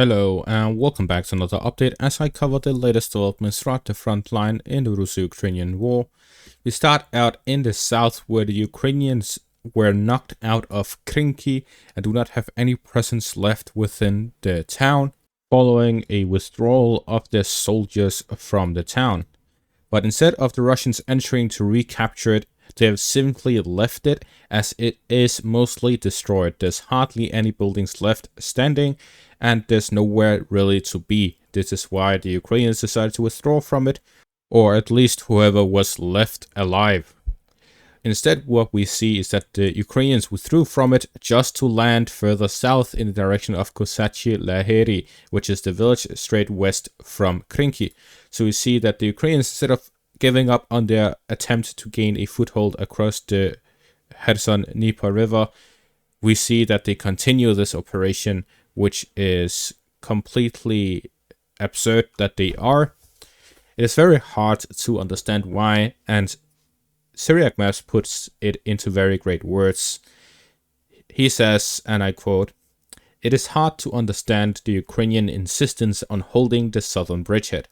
Hello and welcome back to another update as I cover the latest developments throughout the front line in the Russo-Ukrainian war. We start out in the south where the Ukrainians were knocked out of Kharkiv and do not have any presence left within the town, following a withdrawal of their soldiers from the town. But instead of the Russians entering to recapture it, they have simply left it as it is mostly destroyed. There's hardly any buildings left standing and there's nowhere really to be. This is why the Ukrainians decided to withdraw from it, or at least whoever was left alive. Instead, what we see is that the Ukrainians withdrew from it just to land further south in the direction of Kosachi-Laheri, which is the village straight west from Kharkiv. So we see that the Ukrainians, instead of giving up on their attempt to gain a foothold across the Kherson-Dnieper River, we see that they continue this operation, which is completely absurd that they are. It is very hard to understand why, and Syriac Maps puts it into very great words. He says, and I quote, "It is hard to understand the Ukrainian insistence on holding the southern bridgehead,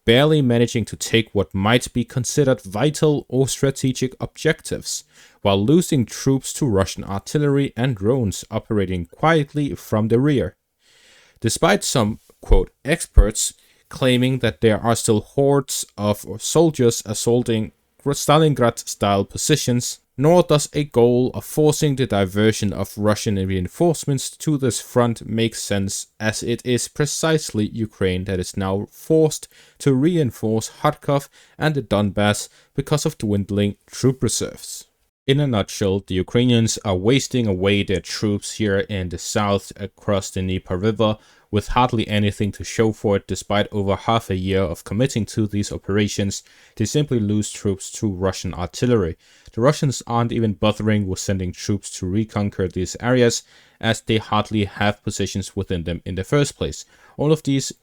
barely managing to take what might be considered vital or strategic objectives, while losing troops to Russian artillery and drones operating quietly from the rear. Despite some, quote, experts claiming that there are still hordes of soldiers assaulting Stalingrad-style positions, nor does a goal of forcing the diversion of Russian reinforcements to this front make sense, as it is precisely Ukraine that is now forced to reinforce Kharkiv and the Donbas because of dwindling troop reserves." In a nutshell, the Ukrainians are wasting away their troops here in the south across the Dnieper River with hardly anything to show for it. Despite over half a year of committing to these operations, they simply lose troops to Russian artillery. The Russians aren't even bothering with sending troops to reconquer these areas, as they hardly have positions within them in the first place. All of these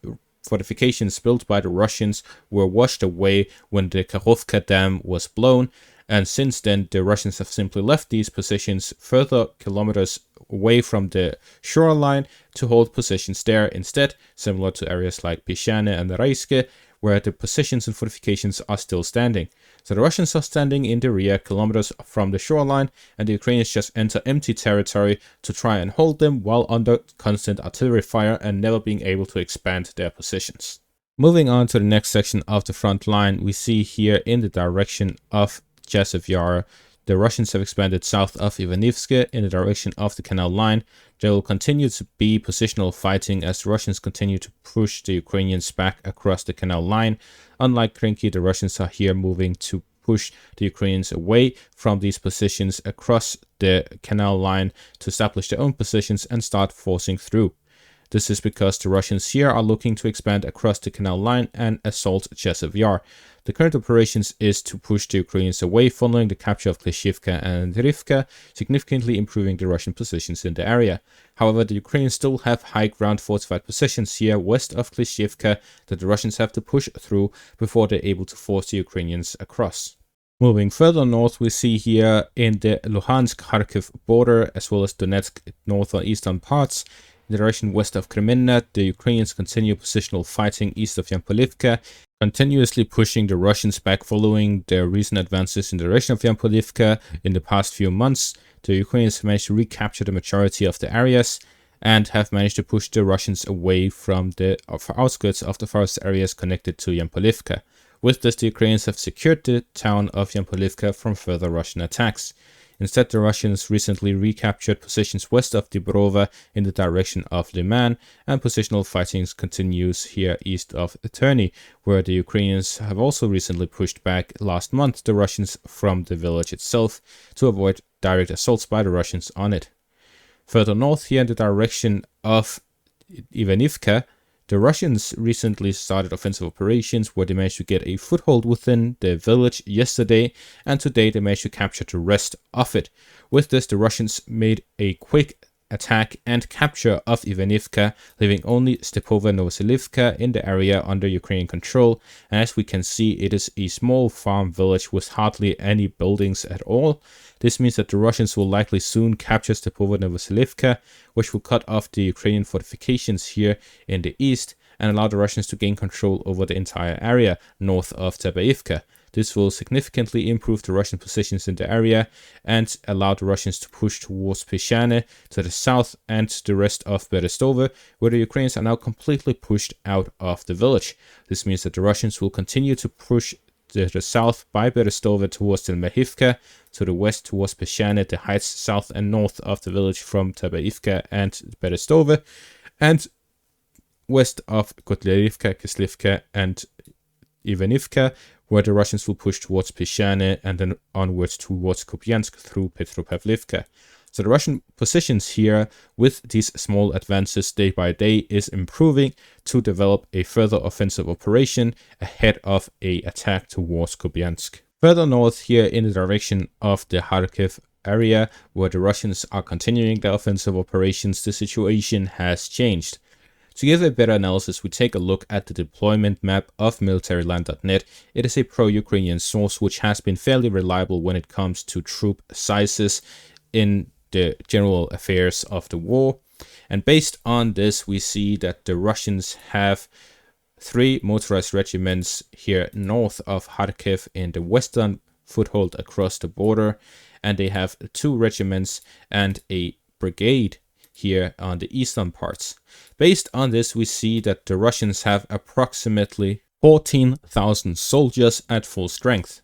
fortifications built by the Russians were washed away when the Kakhovka Dam was blown, and since then the Russians have simply left these positions further kilometers away from the shoreline to hold positions there instead, similar to areas like Pischane and Raiske, where the positions and fortifications are still standing. So the Russians are standing in the rear kilometers from the shoreline, and the Ukrainians just enter empty territory to try and hold them while under constant artillery fire and never being able to expand their positions. Moving on to the next section of the front line, we see here in the direction of Chasiv, the Russians have expanded south of Ivanivske in the direction of the canal line. There will continue to be positional fighting as the Russians continue to push the Ukrainians back across the canal line. Unlike Kharkiv, the Russians are here moving to push the Ukrainians away from these positions across the canal line to establish their own positions and start forcing through. This is because the Russians here are looking to expand across the canal line and assault Chasiv. The current operations is to push the Ukrainians away following the capture of Klishivka and Rivka, significantly improving the Russian positions in the area. However, the Ukrainians still have high ground fortified positions here west of Klishivka that the Russians have to push through before they're able to force the Ukrainians across. Moving further north, we see here in the Luhansk-Kharkiv border, as well as Donetsk northern eastern parts, in the direction west of Kreminna, the Ukrainians continue positional fighting east of Yampolivka, continuously pushing the Russians back following their recent advances in the direction of Yampolivka in the past few months. The Ukrainians have managed to recapture the majority of the areas and have managed to push the Russians away from the outskirts of the forest areas connected to Yampolivka. With this, the Ukrainians have secured the town of Yampolivka from further Russian attacks. Instead, the Russians recently recaptured positions west of Dibrova in the direction of Liman, and positional fighting continues here east of Terny, where the Ukrainians have also recently pushed back last month the Russians from the village itself to avoid direct assaults by the Russians on it. Further north here in the direction of Ivanivka, the Russians recently started offensive operations where they managed to get a foothold within the village yesterday, and today they managed to capture the rest of it. With this, the Russians made a quick attack and capture of Ivanivka, leaving only Stepova Novoselivka in the area under Ukrainian control. And as we can see, it is a small farm village with hardly any buildings at all. This means that the Russians will likely soon capture Stepova Novoselivka, which will cut off the Ukrainian fortifications here in the east and allow the Russians to gain control over the entire area north of Tabaivka. This will significantly improve the Russian positions in the area and allow the Russians to push towards Pyshane to the south and the rest of Berestove, where the Ukrainians are now completely pushed out of the village. This means that the Russians will continue to push to the south by Berestove towards Telmahivka, to the west towards Pyshane, the heights south and north of the village from Tabaivka and Berestove, and west of Kotlerivka, Kislivka, and Ivanivka, where the Russians will push towards Pyshane and then onwards towards Kupiansk through Petropavlivka. So the Russian positions here, with these small advances day by day, is improving to develop a further offensive operation ahead of an attack towards Kupiansk. Further north here in the direction of the Kharkiv area, where the Russians are continuing their offensive operations, the situation has changed. To give a better analysis, we take a look at the deployment map of militaryland.net. It is a pro-Ukrainian source which has been fairly reliable when it comes to troop sizes in the general affairs of the war. And based on this, we see that the Russians have 3 motorized regiments here north of Kharkiv in the western foothold across the border, and they have 2 regiments and a brigade here on the eastern parts. Based on this, we see that the Russians have approximately 14,000 soldiers at full strength.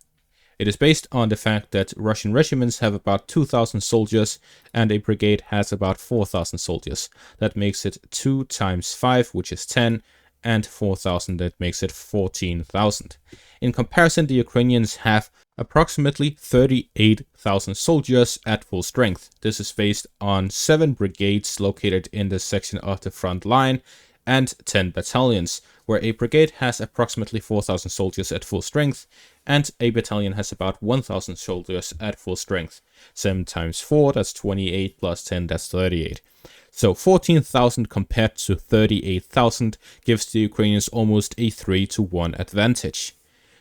It is based on the fact that Russian regiments have about 2,000 soldiers and a brigade has about 4,000 soldiers. That makes it 2 times 5, which is 10, and 4,000, that makes it 14,000. In comparison, the Ukrainians have approximately 38,000 soldiers at full strength. This is based on 7 brigades located in this section of the front line and 10 battalions, where a brigade has approximately 4,000 soldiers at full strength and a battalion has about 1,000 soldiers at full strength. 7 times 4, that's 28, plus 10, that's 38. So 14,000 compared to 38,000 gives the Ukrainians almost a 3-to-1 advantage.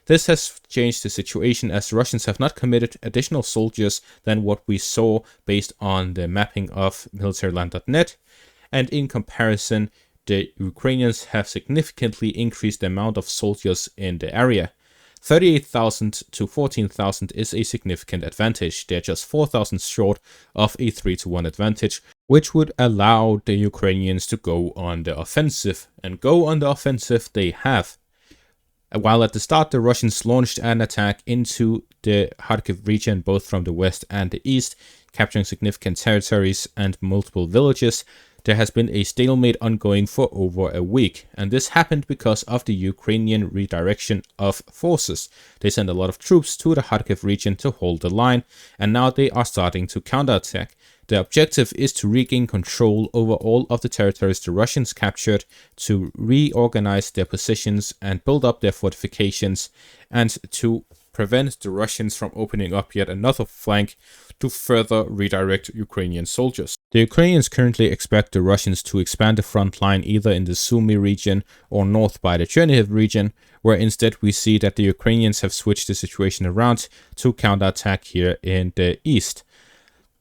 This has changed the situation as the Russians have not committed additional soldiers than what we saw based on the mapping of militaryland.net, and in comparison, the Ukrainians have significantly increased the amount of soldiers in the area. 38,000 to 14,000 is a significant advantage. They're just 4,000 short of a 3-to-1 advantage, which would allow the Ukrainians to go on the offensive. And go on the offensive they have. While at the start the Russians launched an attack into the Kharkiv region both from the west and the east, capturing significant territories and multiple villages, there has been a stalemate ongoing for over a week, and this happened because of the Ukrainian redirection of forces. They sent a lot of troops to the Kharkiv region to hold the line, and now they are starting to counterattack. The objective is to regain control over all of the territories the Russians captured, to reorganize their positions and build up their fortifications, and to prevent the Russians from opening up yet another flank to further redirect Ukrainian soldiers. The Ukrainians currently expect the Russians to expand the front line either in the Sumy region or north by the Chernihiv region, where instead we see that the Ukrainians have switched the situation around to counterattack here in the east.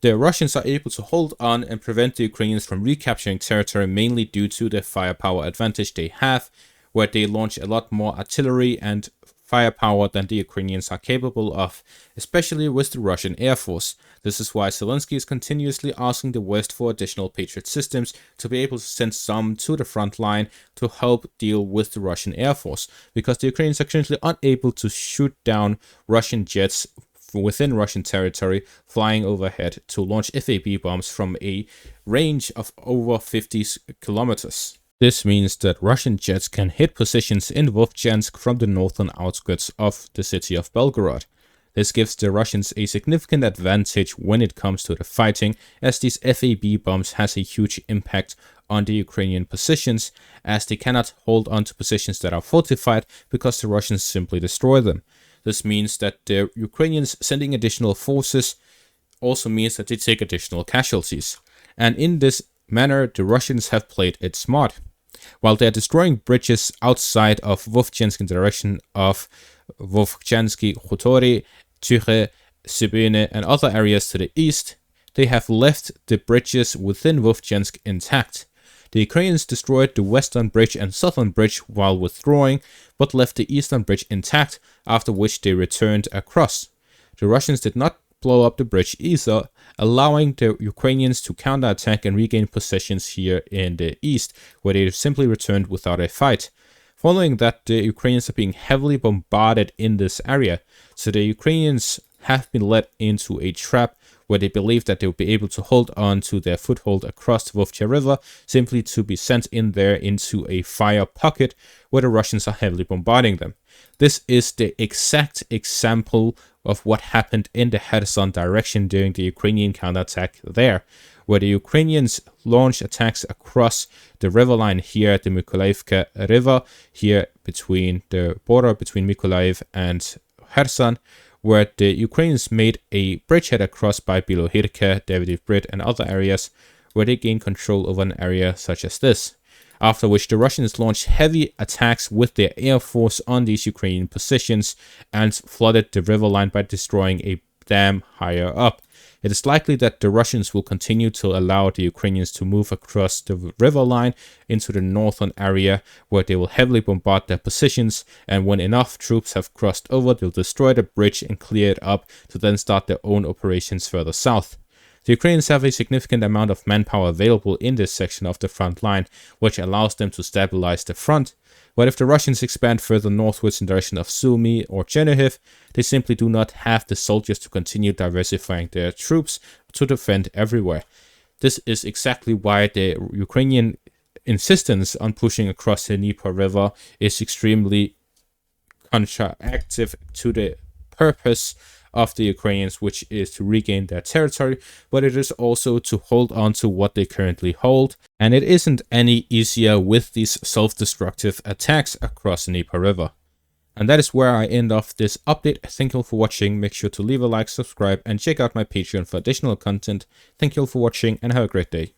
The Russians are able to hold on and prevent the Ukrainians from recapturing territory mainly due to the firepower advantage they have, where they launch a lot more artillery and firepower than the Ukrainians are capable of, especially with the Russian Air Force. This is why Zelensky is continuously asking the West for additional Patriot systems to be able to send some to the front line to help deal with the Russian Air Force, because the Ukrainians are currently unable to shoot down Russian jets within Russian territory flying overhead to launch FAB bombs from a range of over 50 kilometers. This means that Russian jets can hit positions in Vovchansk from the northern outskirts of the city of Belgorod. This gives the Russians a significant advantage when it comes to the fighting, as these FAB bombs has a huge impact on the Ukrainian positions, as they cannot hold on to positions that are fortified because the Russians simply destroy them. This means that the Ukrainians sending additional forces also means that they take additional casualties. And in this manner, the Russians have played it smart. While they're destroying bridges outside of Vovchansk in the direction of Vovchansky, Khutori, Tyre, Sibene, and other areas to the east, they have left the bridges within Vovchansk intact. The Ukrainians destroyed the western bridge and southern bridge while withdrawing, but left the eastern bridge intact, after which they returned across. The Russians did not blow up the bridge either, allowing the Ukrainians to counterattack and regain possessions here in the east, where they simply returned without a fight. Following that, the Ukrainians are being heavily bombarded in this area, so the Ukrainians have been led into a trap where they believe that they will be able to hold on to their foothold across the Vovcha River, simply to be sent in there into a fire pocket where the Russians are heavily bombarding them. This is the exact example of what happened in the Kherson direction during the Ukrainian counterattack there, where the Ukrainians launched attacks across the river line here at the Mykolaiivka River, here between the border between Mykolaiv and Kherson, where the Ukrainians made a bridgehead across by Bilohirka, Davydiv Brid, and other areas, where they gained control over an area such as this. After which the Russians launched heavy attacks with their air force on these Ukrainian positions and flooded the river line by destroying a dam higher up. It is likely that the Russians will continue to allow the Ukrainians to move across the river line into the northern area, where they will heavily bombard their positions, and when enough troops have crossed over, they'll destroy the bridge and clear it up to then start their own operations further south. The Ukrainians have a significant amount of manpower available in this section of the front line, which allows them to stabilize the front. But if the Russians expand further northwards in the direction of Sumy or Chernihiv, they simply do not have the soldiers to continue diversifying their troops to defend everywhere. This is exactly why the Ukrainian insistence on pushing across the Dnieper River is extremely counteractive to the purpose of the Ukrainians, which is to regain their territory, but it is also to hold on to what they currently hold, and it isn't any easier with these self-destructive attacks across the Dnieper River. And that is where I end off this update. Thank you all for watching. Make sure to leave a like, subscribe, and check out my Patreon for additional content. Thank you all for watching, and have a great day.